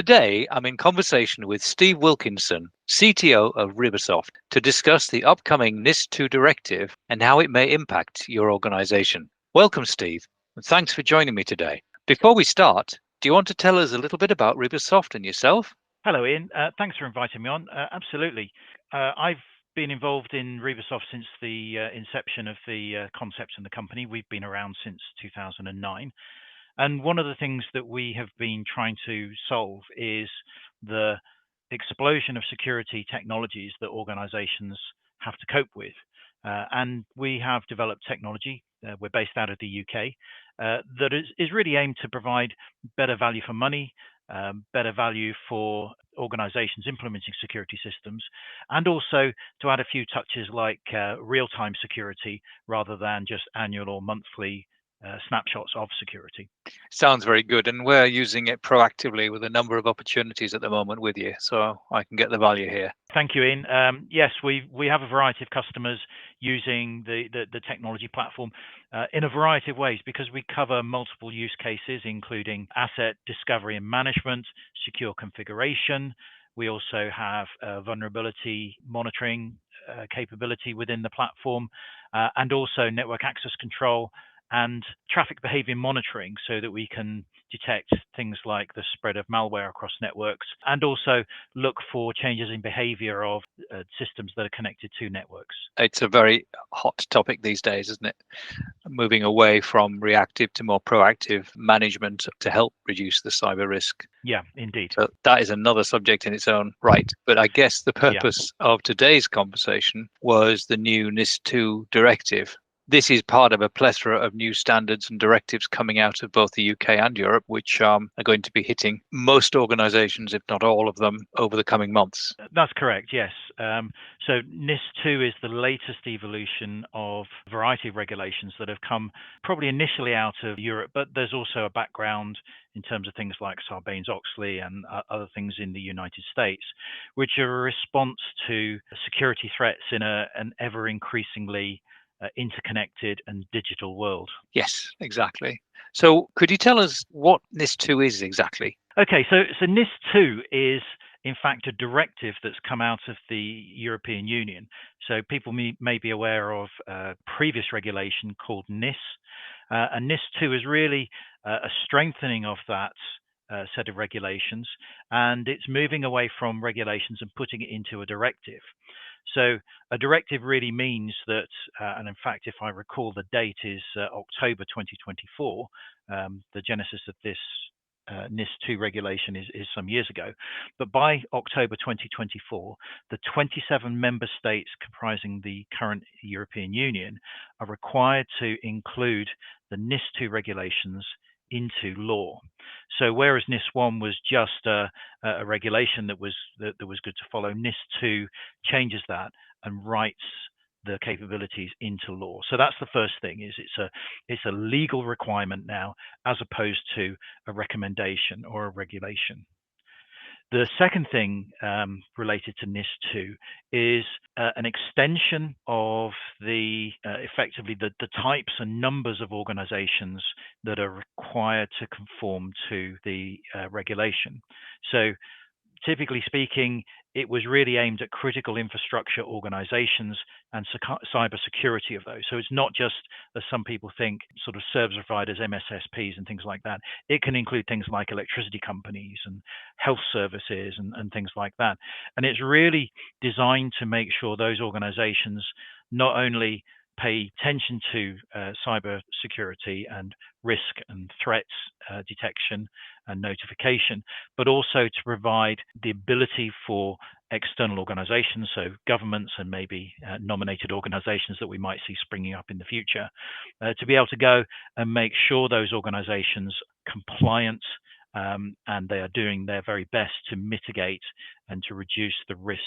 Today, I'm in conversation with Steve Wilkinson, CTO of Rebasoft, to discuss the upcoming NIS2 directive and how it may impact your organization. Welcome, Steve, and thanks for joining me today. Before we start, do you want to tell us a little bit about Rebasoft and yourself? Hello, Ian. Thanks for inviting me on. Absolutely. I've been involved in Rebasoft since the inception of the concept and the company. We've been around since 2009. And one of the things that we have been trying to solve is the explosion of security technologies that organizations have to cope with. And we have developed technology, we're based out of the UK, that is really aimed to provide better value for money, better value for organizations implementing security systems, and also to add a few touches like real-time security rather than just annual or monthly snapshots of security. Sounds very good, and we're using it proactively with a number of opportunities at the moment with you, so I can get the value here. Thank you, Ian. Yes, we have a variety of customers using the technology platform in a variety of ways because we cover multiple use cases, including asset discovery and management, secure configuration. We also have vulnerability monitoring capability within the platform, and also network access control and traffic behavior monitoring so that we can detect things like the spread of malware across networks and also look for changes in behavior of systems that are connected to networks. It's a very hot topic these days, isn't it? Moving away from reactive to more proactive management to help reduce the cyber risk. Yeah, indeed. So that is another subject in its own right. But I guess the purpose of today's conversation was the new NIS2 directive. This is part of a plethora of new standards and directives coming out of both the UK and Europe, which are going to be hitting most organizations, if not all of them, over the coming months. That's correct, yes. So NIS2 is the latest evolution of a variety of regulations that have come probably initially out of Europe, but there's also a background in terms of things like Sarbanes-Oxley and other things in the United States, which are a response to security threats in an ever increasingly interconnected and digital world. Yes, exactly. So could you tell us what NIS2 is exactly? Okay, so NIS2 is in fact a directive that's come out of the European Union. So people may be aware of a previous regulation called NIS, and NIS2 is really a strengthening of that set of regulations, and it's moving away from regulations and putting it into a directive. So a directive really means that, and in fact, if I recall, the date is October 2024. The genesis of this NIS2 regulation is some years ago. But by October 2024, the 27 member states comprising the current European Union are required to include the NIS2 regulations into law. So whereas NIS1 was just a regulation that was good to follow, NIS2 changes that and writes the capabilities into law. So that's the first thing, is it's a legal requirement now as opposed to a recommendation or a regulation. The second thing related to NIS2 is an extension of effectively the types and numbers of organizations that are required to conform to the regulation. So typically speaking, it was really aimed at critical infrastructure organizations and cybersecurity of those. So it's not just, as some people think, sort of service providers, MSSPs and things like that. It can include things like electricity companies and health services and things like that. And it's really designed to make sure those organizations not only pay attention to cyber security and risk and threats detection and notification, but also to provide the ability for external organizations, so governments and maybe nominated organizations that we might see springing up in the future, to be able to go and make sure those organizations compliant and they are doing their very best to mitigate and to reduce the risk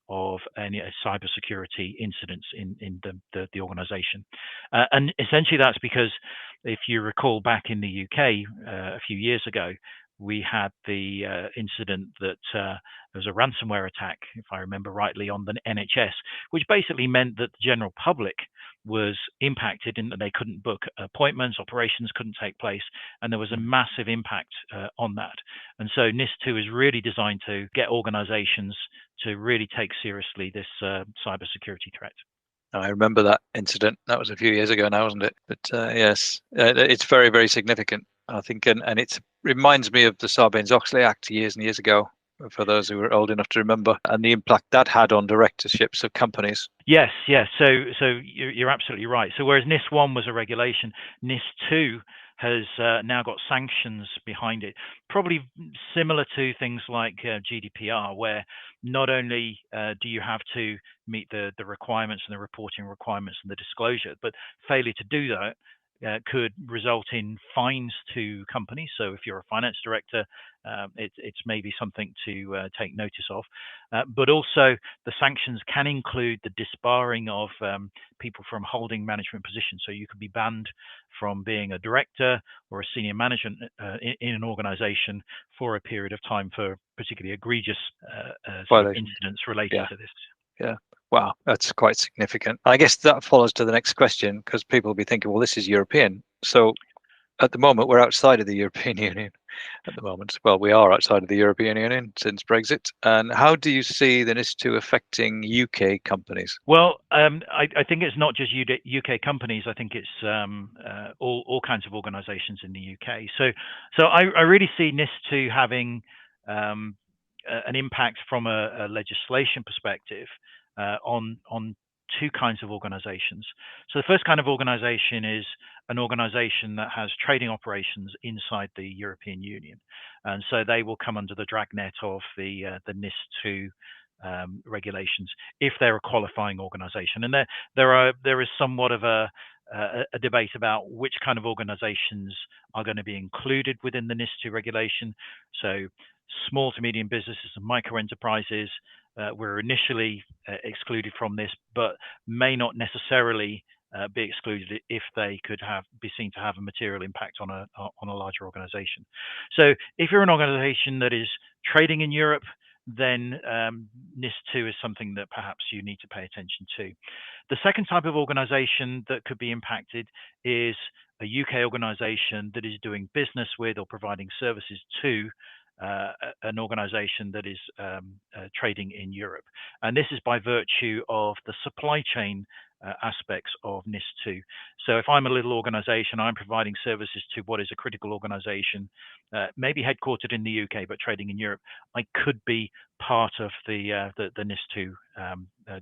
of any cybersecurity incidents in the organization. And essentially that's because if you recall back in the UK a few years ago, we had the incident that there was a ransomware attack, if I remember rightly, on the NHS, which basically meant that the general public was impacted in that they couldn't book appointments, operations couldn't take place, and there was a massive impact on that. And so NIS2 is really designed to get organizations to really take seriously this cybersecurity threat. I remember that incident. That was a few years ago now, wasn't it? But yes, it's very, very significant, I think, and it reminds me of the Sarbanes-Oxley Act years and years ago, for those who are old enough to remember, and the impact that had on directorships of companies. Yes. So you're absolutely right. So whereas NIS1 was a regulation, NIS2 has now got sanctions behind it, probably similar to things like GDPR, where not only do you have to meet the requirements and the reporting requirements and the disclosure, but failure to do that could result in fines to companies. So if you're a finance director, it's maybe something to take notice of. But also the sanctions can include the disbarring of people from holding management positions. So you could be banned from being a director or a senior management in an organization for a period of time for particularly egregious sort of incidents related to this. Yeah. Wow, that's quite significant. I guess that follows to the next question, because people will be thinking, well, this is European. So at the moment, we're outside of the European Union. At the moment, well, we are outside of the European Union since Brexit. And how do you see the NIS2 affecting UK companies? Well, I think it's not just UK companies. I think it's all kinds of organisations in the UK. So I really see NIS2 having an impact from a legislation perspective on two kinds of organizations. So the first kind of organization is an organization that has trading operations inside the European Union, and so they will come under the dragnet of the NIS2 regulations if they're a qualifying organization. And there is somewhat of a debate about which kind of organizations are going to be included within the NIS2 regulation. So small to medium businesses and micro enterprises were initially excluded from this, but may not necessarily be excluded if they could be seen to have a material impact on a larger organization. So if you're an organization that is trading in Europe, then NIS2 is something that perhaps you need to pay attention to. The second type of organization that could be impacted is a UK organization that is doing business with or providing services to an organization that is trading in Europe. And this is by virtue of the supply chain aspects of NIS2. So if I'm a little organization, I'm providing services to what is a critical organization, maybe headquartered in the UK, but trading in Europe, I could be part of the NIS2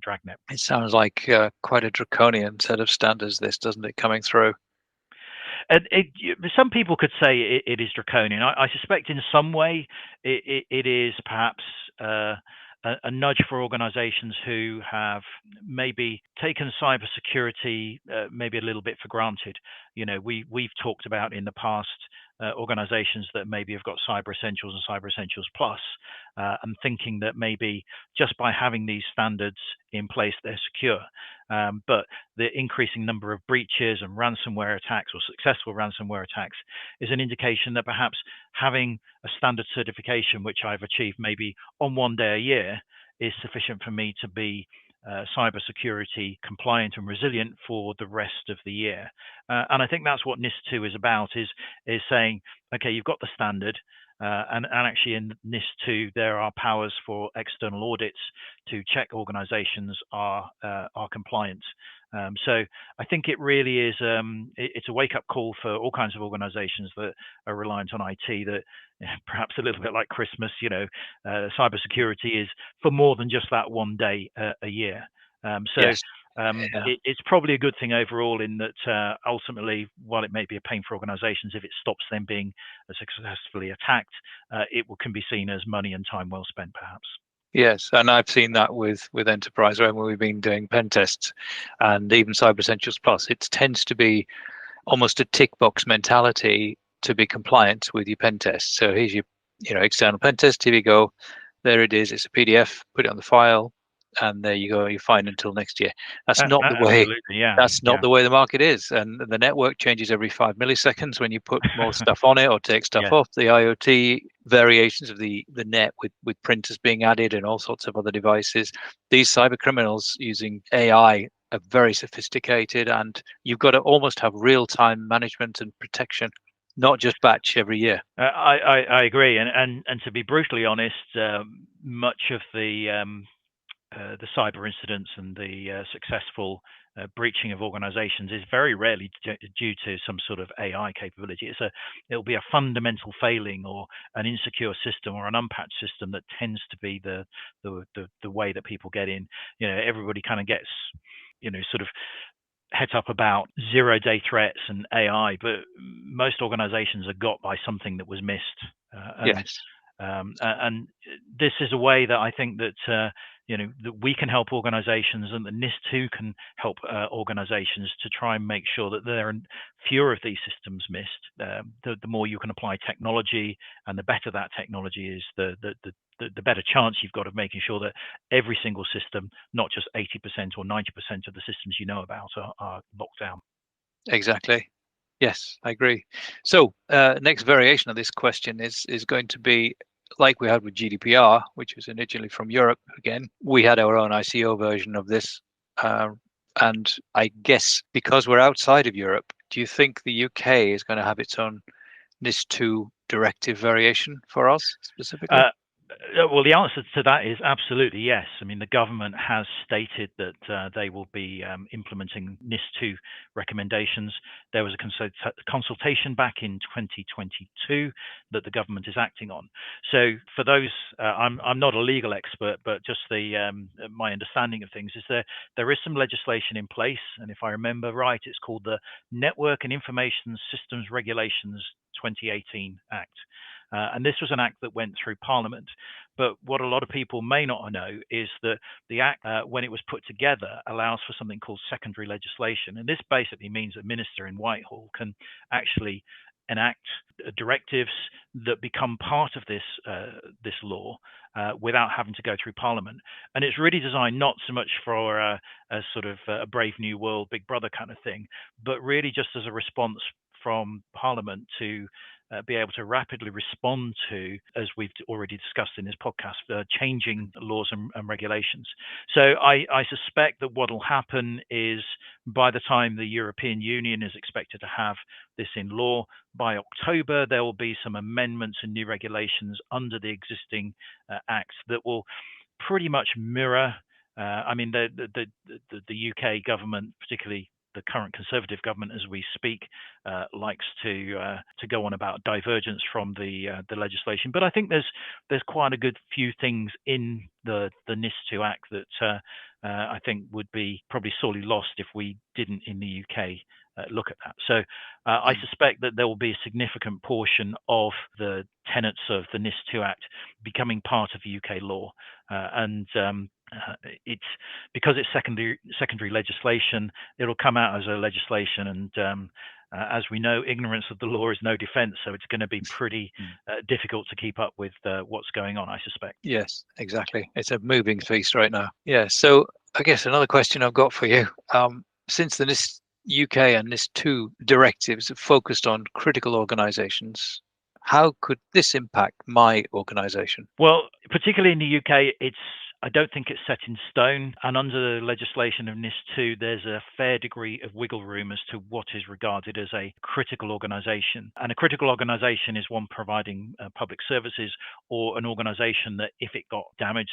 dragnet. It sounds like quite a draconian set of standards, this, doesn't it, coming through? Some people could say it is draconian. I suspect in some way it is perhaps a nudge for organizations who have maybe taken cybersecurity maybe a little bit for granted. You know, we've talked about in the past organizations that maybe have got Cyber Essentials and Cyber Essentials Plus, and thinking that maybe just by having these standards in place, they're secure. But the increasing number of breaches and ransomware attacks or successful ransomware attacks is an indication that perhaps having a standard certification, which I've achieved maybe on one day a year, is sufficient for me to be cybersecurity compliant and resilient for the rest of the year. And I think that's what NIS2 is about, is saying, okay, you've got the standard, and actually in NIS2 there are powers for external audits to check organizations are compliant. So I think it really is it's a wake-up call for all kinds of organizations that are reliant on IT, that perhaps a little bit like Christmas, you know, cybersecurity is for more than just that one day a year. Yes. It's probably a good thing overall, in that ultimately, while it may be a pain for organizations, if it stops them being successfully attacked, it can be seen as money and time well spent, perhaps. Yes, and I've seen that with EnterpriseRed when we've been doing pen tests, and even Cyber Essentials Plus. It tends to be almost a tick box mentality to be compliant with your pen test. So here's your external pen test. Here you go. There it is. It's a PDF. Put it on the file, and there you go. You're fine until next year. That's not the way. Absolutely, yeah. That's not the way the market is, and the network changes every 5 milliseconds when you put more stuff on it or take stuff off. The IoT variations of the net with printers being added and all sorts of other devices. These cyber criminals using AI are very sophisticated, and you've got to almost have real-time management and protection, not just batch every year. I agree, and to be brutally honest, much of the cyber incidents and the successful breaching of organizations is very rarely due to some sort of AI capability. It'll be a fundamental failing or an insecure system or an unpatched system that tends to be the way that people get in. Everybody kind of gets, sort of het up about 0-day threats and AI, but most organizations are got by something that was missed. Yes. And this is a way that I think that that we can help organizations, and that NIS 2 can help organizations to try and make sure that there are fewer of these systems missed. The more you can apply technology, and the better that technology is, the better chance you've got of making sure that every single system, not just 80% or 90% of the systems you know about, are locked down. Exactly. Yes, I agree. So next variation of this question is going to be like we had with GDPR, which was originally from Europe. Again, we had our own ICO version of this. And I guess because we're outside of Europe, do you think the UK is going to have its own NIS2 directive variation for us specifically? Well, the answer to that is absolutely yes. I mean, the government has stated that they will be implementing NIS 2 recommendations. There was a consultation back in 2022 that the government is acting on. So, for those, I'm not a legal expert, but just my understanding of things is there is some legislation in place, and if I remember right, it's called the Network and Information Systems Regulations 2018 Act. And this was an act that went through Parliament. But what a lot of people may not know is that the act, when it was put together, allows for something called secondary legislation. And this basically means a minister in Whitehall can actually enact directives that become part of this law without having to go through Parliament. And it's really designed not so much for a sort of a Brave New World, Big Brother kind of thing, but really just as a response from Parliament to be able to rapidly respond to, as we've already discussed in this podcast, changing laws and regulations. So I suspect that what will happen is, by the time the European Union is expected to have this in law, by October, there will be some amendments and new regulations under the existing acts that will pretty much mirror. I mean, the UK government, particularly the current Conservative government as we speak, likes to go on about divergence from the legislation. But I think there's quite a good few things in the NIS 2 Act that I think would be probably sorely lost if we didn't in the UK look at that. So I suspect that there will be a significant portion of the tenets of the NIS 2 Act becoming part of UK law, and it's because it's secondary legislation. It'll come out as a legislation, and as we know, ignorance of the law is no defense. So it's going to be pretty difficult to keep up with what's going on, I suspect. Yes, exactly. It's a moving feast right now. Yeah. So I guess another question I've got for you, since the NIS UK and NIS 2 directives have focused on critical organizations, how could this impact my organization? Well, particularly in the UK, I don't think it's set in stone. And under the legislation of NIS 2, there's a fair degree of wiggle room as to what is regarded as a critical organization. And a critical organization is one providing public services, or an organization that, if it got damaged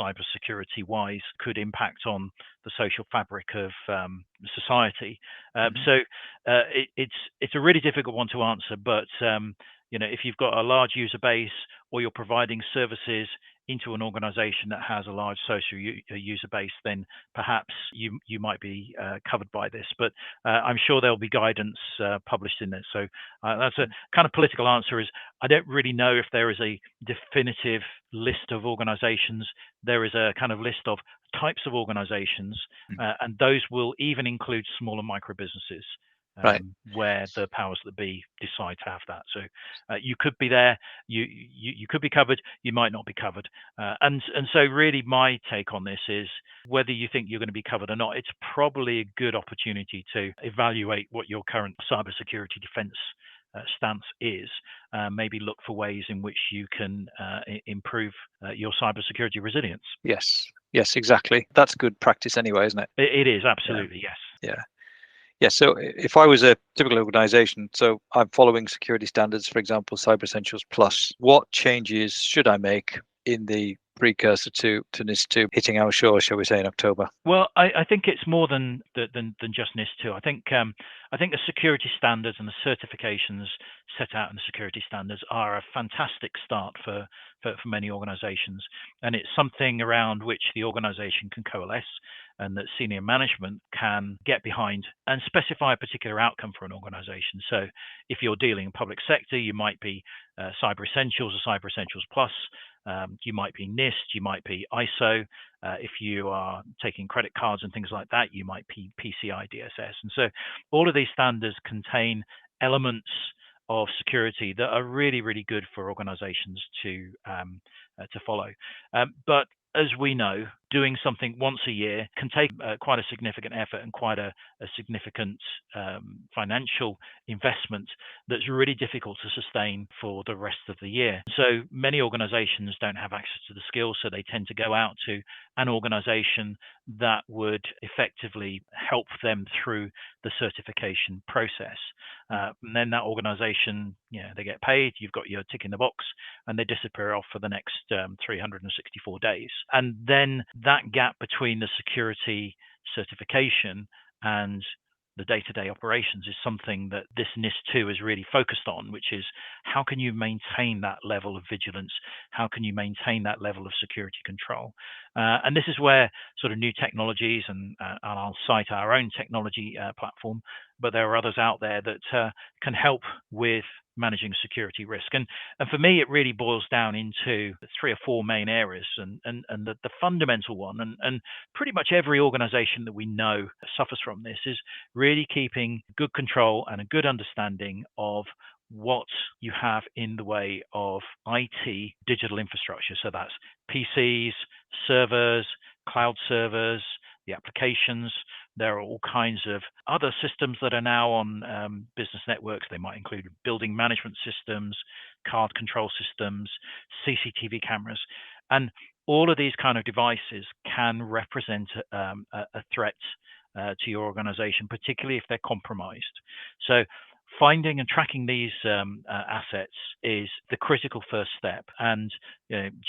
cybersecurity wise, could impact on the social fabric of society. So it's a really difficult one to answer. But if you've got a large user base, or you're providing services into an organization that has a large social user base, then perhaps you might be covered by this. But I'm sure there'll be guidance published in this. So that's a kind of political answer. Is I don't really know if there is a definitive list of organizations. There is a kind of list of types of organizations, and those will even include small and micro businesses. Right. Where the powers that be decide to have that. So you could be there, you could be covered, you might not be covered. And so really my take on this is, whether you think you're going to be covered or not, it's probably a good opportunity to evaluate what your current cybersecurity defense stance is. Maybe look for ways in which you can improve your cybersecurity resilience. Yes. Yes, exactly. That's good practice anyway, isn't it? It is, absolutely, yes. Yeah. Yeah. So if I was a typical organization, so I'm following security standards, for example, Cyber Essentials Plus, what changes should I make in the precursor to NIS2 hitting our shore, shall we say, in October? Well, I think it's more than just NIS2. I think the security standards and the certifications set out in the security standards are a fantastic start for many organizations, and it's something around which the organization can coalesce and that senior management can get behind and specify a particular outcome for an organization. So if you're dealing in public sector, you might be Cyber Essentials or Cyber Essentials Plus. You might be NIST, you might be ISO. If you are taking credit cards and things like that, you might be PCI DSS. And so all of these standards contain elements of security that are really, really good for organizations to follow. But as we know, doing something once a year can take quite a significant effort and quite a significant financial investment that's really difficult to sustain for the rest of the year. So many organizations don't have access to the skills, so they tend to go out to an organization that would effectively help them through the certification process. And then that organization, they get paid, you've got your tick in the box, and they disappear off for the next 364 days. And then that gap between the security certification and the day-to-day operations is something that this NIS2 is really focused on, which is how can you maintain that level of vigilance? How can you maintain that level of security control? And this is where sort of new technologies, and I'll cite our own technology platform, but there are others out there that can help with managing security risk. And for me, it really boils down into 3 or 4 main areas. And the fundamental one, and pretty much every organization that we know suffers from this, is really keeping good control and a good understanding of what you have in the way of IT digital infrastructure. So that's PCs, servers, cloud servers, the applications. There are all kinds of other systems that are now on business networks. They might include building management systems, card control systems, CCTV cameras. And all of these kind of devices can represent a threat to your organization, particularly if they're compromised. So finding and tracking these assets is the critical first step. And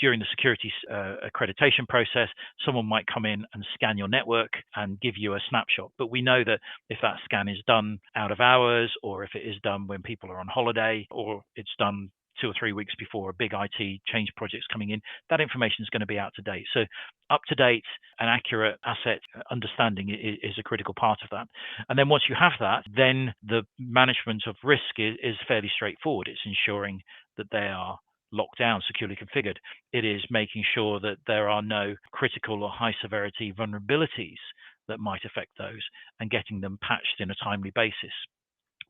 during the security accreditation process, someone might come in and scan your network and give you a snapshot. But we know that if that scan is done out of hours, or if it is done when people are on holiday, or it's done 2 or 3 weeks before a big IT change project's coming in, that information is going to be out to date. So up to date and accurate asset understanding is a critical part of that. And then once you have that, then the management of risk is fairly straightforward. It's ensuring that they are locked down, securely configured. It is making sure that there are no critical or high severity vulnerabilities that might affect those, and getting them patched in a timely basis.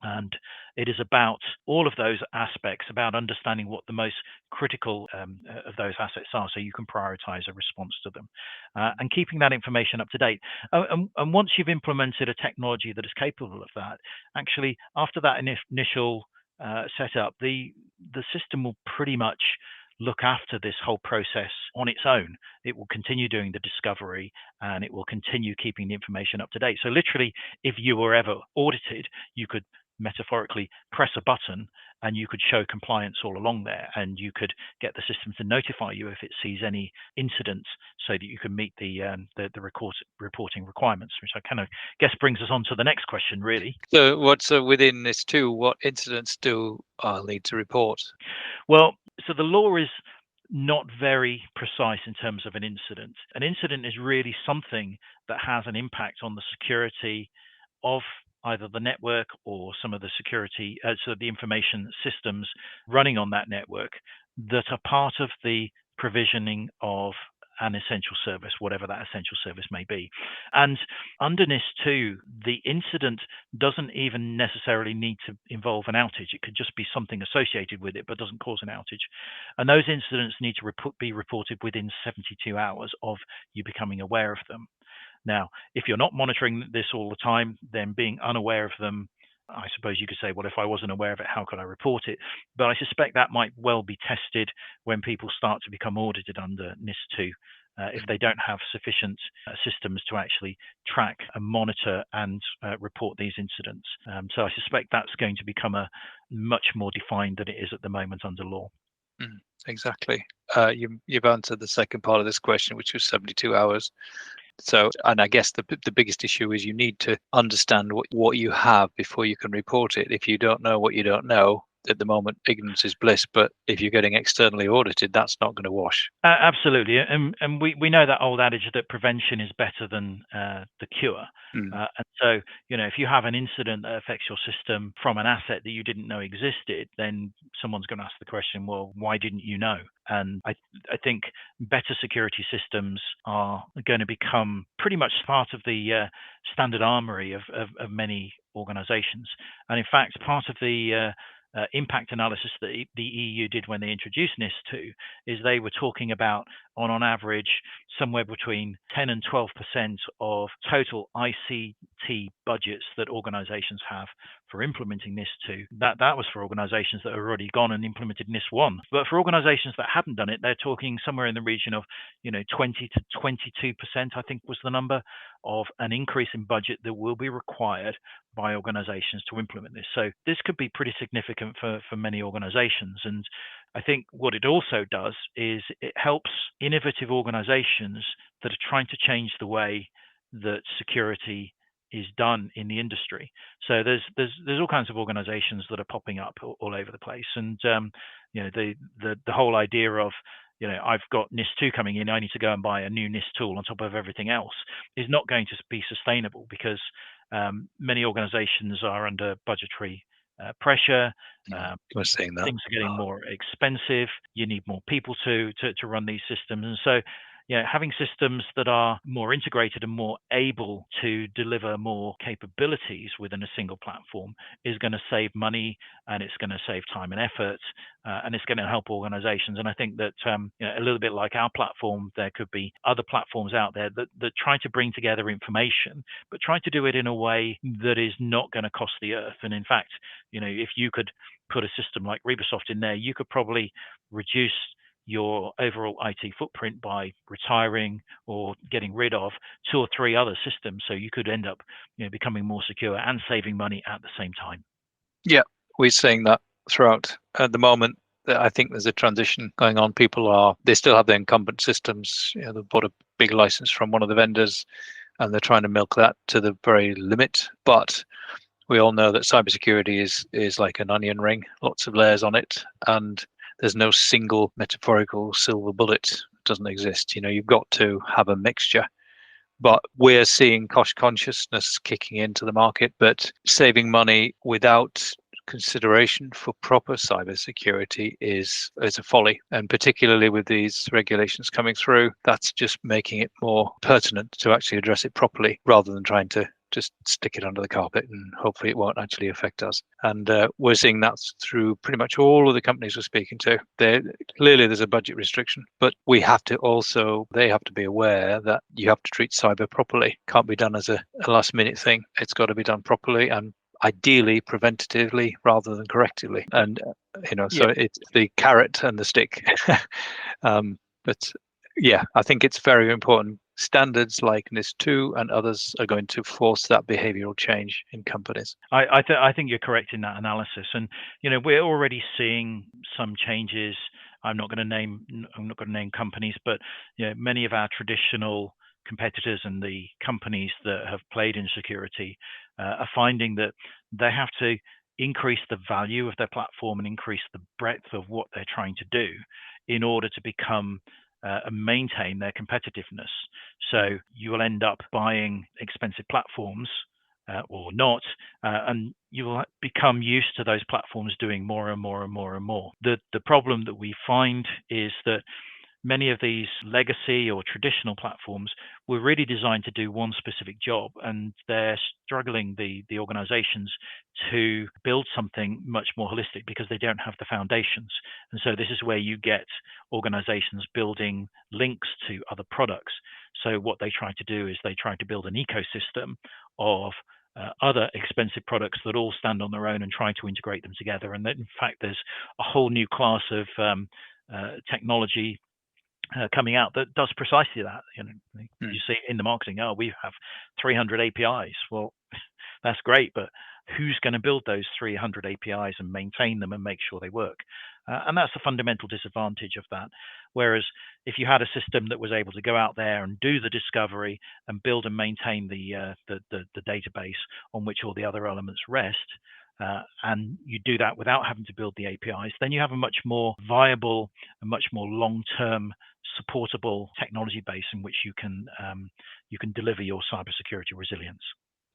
And it is about all of those aspects, about understanding what the most critical of those assets are, so you can prioritize a response to them, and keeping that information up to date. And once you've implemented a technology that is capable of that, actually, after that initial setup, the system will pretty much look after this whole process on its own. It will continue doing the discovery, and it will continue keeping the information up to date. So literally, if you were ever audited, you could metaphorically press a button and you could show compliance all along there, and you could get the system to notify you if it sees any incidents, so that you can meet the reporting requirements, which I kind of guess brings us on to the next question, really. So what's within this too? What incidents do I need to report? Well, so the law is not very precise in terms of an incident. An incident is really something that has an impact on the security of either the network or some of the security, so the information systems running on that network that are part of the provisioning of an essential service, whatever that essential service may be. And under NIS2, the incident doesn't even necessarily need to involve an outage. It could just be something associated with it, but doesn't cause an outage. And those incidents need to be reported within 72 hours of you becoming aware of them. Now, if you're not monitoring this all the time, then being unaware of them, I suppose you could say, well, if I wasn't aware of it, how could I report it? But I suspect that might well be tested when people start to become audited under NIS2. if they don't have sufficient systems to actually track and monitor and report these incidents. So I suspect that's going to become a much more defined than it is at the moment under law. Exactly. You've answered the second part of this question, which was 72 hours. So, and I guess the biggest issue is you need to understand what you have before you can report it. If you don't know what you don't know, at the moment, ignorance is bliss. But if you're getting externally audited, that's not going to wash. Absolutely. And we know that old adage that prevention is better than the cure. And so, if you have an incident that affects your system from an asset that you didn't know existed, then someone's going to ask the question, well, why didn't you know? And I think better security systems are going to become pretty much part of the standard armory of many organizations. And in fact, part of the impact analysis that the EU did when they introduced NIS2 is they were talking about on average somewhere between 10 and 12% of total ICT budgets that organizations have for implementing NIS2. That was for organizations that have already gone and implemented NIS1. But for organizations that haven't done it, they're talking somewhere in the region of 20 to 22%, I think was the number, of an increase in budget that will be required by organizations to implement this. So this could be pretty significant for many organizations. And I think what it also does is it helps innovative organizations that are trying to change the way that security is done in the industry. So there's all kinds of organizations that are popping up all over the place. And the whole idea of I've got NIS2 coming in, I need to go and buy a new NIS tool on top of everything else is not going to be sustainable, because many organizations are under budgetary pressure. We're seeing that things are getting more expensive. You need more people to run these systems. And so having systems that are more integrated and more able to deliver more capabilities within a single platform is going to save money, and it's going to save time and effort, and it's going to help organizations. And I think that a little bit like our platform, there could be other platforms out there that try to bring together information, but try to do it in a way that is not going to cost the earth. And in fact, if you could put a system like Rebasoft in there, you could probably reduce your overall IT footprint by retiring or getting rid of 2 or 3 other systems. So you could end up becoming more secure and saving money at the same time. Yeah, we're seeing that throughout. At the moment, I think there's a transition going on. They still have their incumbent systems. They've bought a big license from one of the vendors, and they're trying to milk that to the very limit. But we all know that cybersecurity is like an onion ring, lots of layers on it, and there's no single metaphorical silver bullet. It doesn't exist. You've got to have a mixture. But we're seeing cost consciousness kicking into the market, but saving money without consideration for proper cybersecurity is a folly. And particularly with these regulations coming through, that's just making it more pertinent to actually address it properly, rather than trying to just stick it under the carpet and hopefully it won't actually affect us. And we're seeing that through pretty much all of the companies we're speaking to. Clearly there's a budget restriction, but they have to be aware that you have to treat cyber properly. Can't be done as a last minute thing. It's got to be done properly and ideally preventatively rather than correctively. And so it's the carrot and the stick. But yeah, I think it's very important. Standards like NIS2 and others are going to force that behavioral change in companies. I think you're correct in that analysis, and we're already seeing some changes. I'm not going to name companies, but many of our traditional competitors and the companies that have played in security are finding that they have to increase the value of their platform and increase the breadth of what they're trying to do in order to become and maintain their competitiveness. So you will end up buying expensive platforms or not, and you will become used to those platforms doing more and more and more and more. The problem that we find is that many of these legacy or traditional platforms were really designed to do one specific job, and they're struggling, the organizations, to build something much more holistic because they don't have the foundations. And so this is where you get organizations building links to other products. So what they try to do is they try to build an ecosystem of other expensive products that all stand on their own and try to integrate them together. And that, in fact, there's a whole new class of technology coming out that does precisely that. You see it in the marketing. Oh, we have 300 APIs. Well, that's great, but who's going to build those 300 APIs and maintain them and make sure they work? And that's the fundamental disadvantage of that. Whereas if you had a system that was able to go out there and do the discovery and build and maintain the database on which all the other elements rest, and you do that without having to build the APIs, then you have a much more viable and much more long-term supportable technology base in which you can deliver your cybersecurity resilience.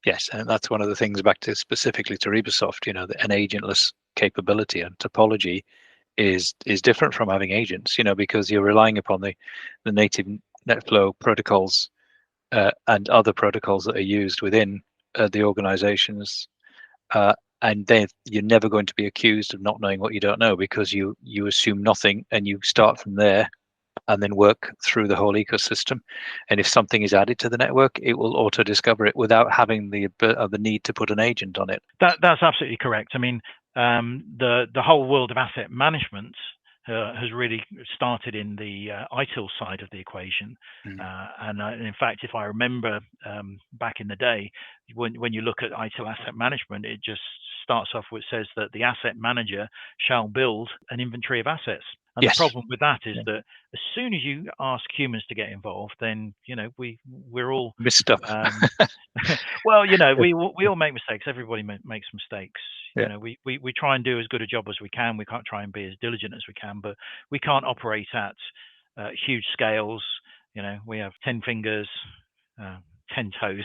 Yes, and that's one of the things back to specifically to Rebasoft. An agentless capability and topology is different from having agents. Because you're relying upon the native NetFlow protocols and other protocols that are used within the organizations. And then you're never going to be accused of not knowing what you don't know, because you assume nothing and you start from there and then work through the whole ecosystem. And if something is added to the network, it will auto discover it without having the need to put an agent on it. That's absolutely correct. I mean, the whole world of asset management has really started in the ITIL side of the equation. And in fact, if I remember back in the day, when you look at ITIL asset management, it just starts off with says that the asset manager shall build an inventory of assets. And yes. The problem with that is that as soon as you ask humans to get involved, then we're all miss stuff. Well, we all make mistakes. Everybody makes mistakes. We try and do as good a job as we can. We can't try and be as diligent as we can, but we can't operate at huge scales. We have 10 fingers, 10 toes,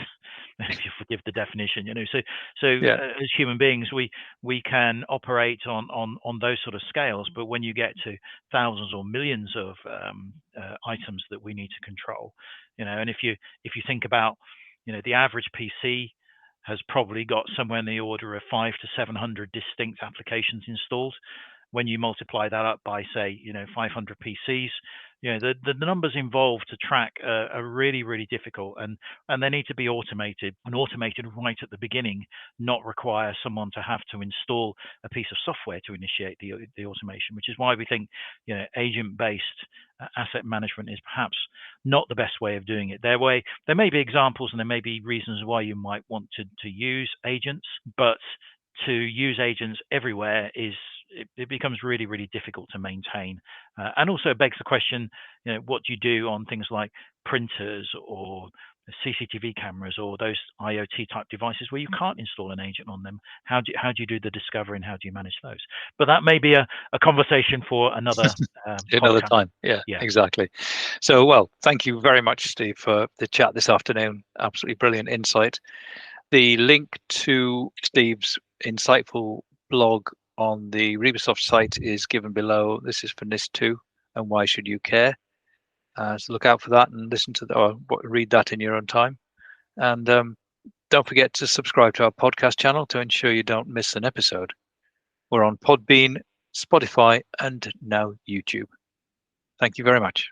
if you forgive the definition. As human beings, we can operate on those sort of scales, but when you get to thousands or millions of items that we need to control, and if you think about, the average PC has probably got somewhere in the order of 500 to 700 distinct applications installed. When you multiply that up by, say, 500 PCs, the numbers involved to track are really, really difficult, and they need to be automated right at the beginning, not require someone to have to install a piece of software to initiate the automation, which is why we think agent-based asset management is perhaps not the best way of doing it. There may be examples and there may be reasons why you might want to use agents, but to use agents everywhere it becomes really, really difficult to maintain. And also begs the question, what do you do on things like printers or CCTV cameras or those IoT type devices where you can't install an agent on them? How do you do the discovery and how do you manage those? But that may be a conversation for another another time. Yeah, exactly. So, well, thank you very much, Steve, for the chat this afternoon. Absolutely brilliant insight. The link to Steve's insightful blog on the Rebasoft site is given below. This is for NIS2 and why should you care? So look out for that and listen to or read that in your own time. And don't forget to subscribe to our podcast channel to ensure you don't miss an episode. We're on Podbean, Spotify, and now YouTube. Thank you very much.